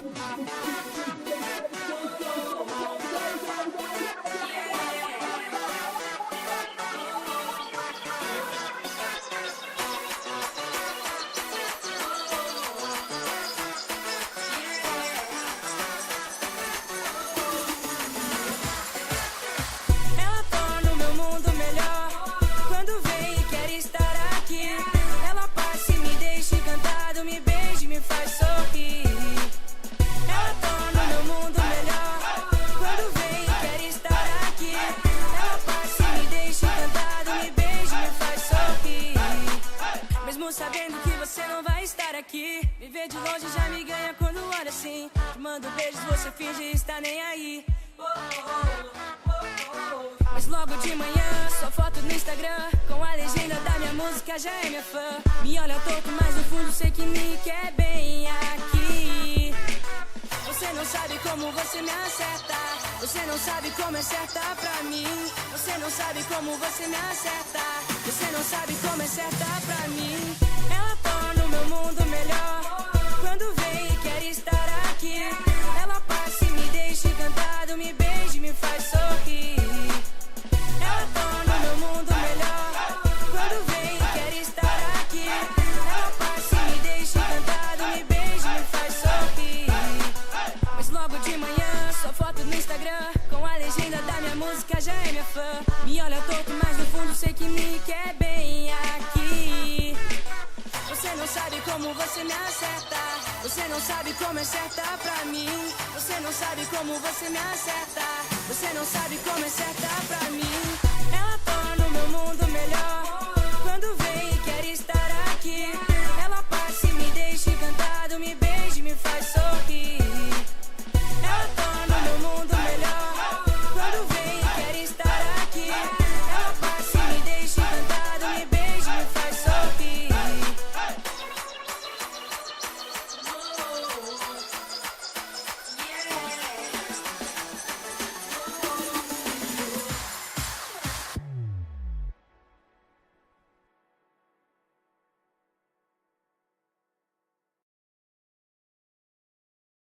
Ela torna o meu mundo melhor quando vem e quer estar aqui. Ela passa e me deixa encantado, me beija e me faz sorrir. Ela torna o meu mundo melhor quando vem e quer estar aqui. Ela passa e me deixa encantado, me beija e me faz sorrir. Mesmo sabendo que você não vai estar aqui, me ver de longe já me ganha quando olha assim. Te mando beijos, você finge estar nem aí. Mas logo de manhã, sua foto no Instagram com a legenda da minha música já é minha fã. Me olha torto, mas no fundo sei que me quer bem aqui. Você não sabe como você me acerta, você não sabe como é certa pra mim. Você não sabe como você me acerta, você não sabe como é certa pra mim. Ela torna o meu mundo melhor quando vem e quer estar aqui. Ela passa e me deixa encantado, me beija e me faz sorrir. Ela torna o meu mundo melhor quando vem e quer estar aqui. Ela passa e me deixa encantado, me beija e me faz sorrir. Mas logo de manhã, sua foto no Instagram com a legenda da minha música já é minha fã. Me olha torto, mas no fundo sei que me quer bem aqui. Você não sabe como você me acerta, você não sabe como é certa pra mim. Você não sabe como você me acerta, você não sabe como é certa pra mim. Ela torna o meu mundo melhor quando vem e quer estar aqui. Ela passa e me deixa encantado, me beija e me faz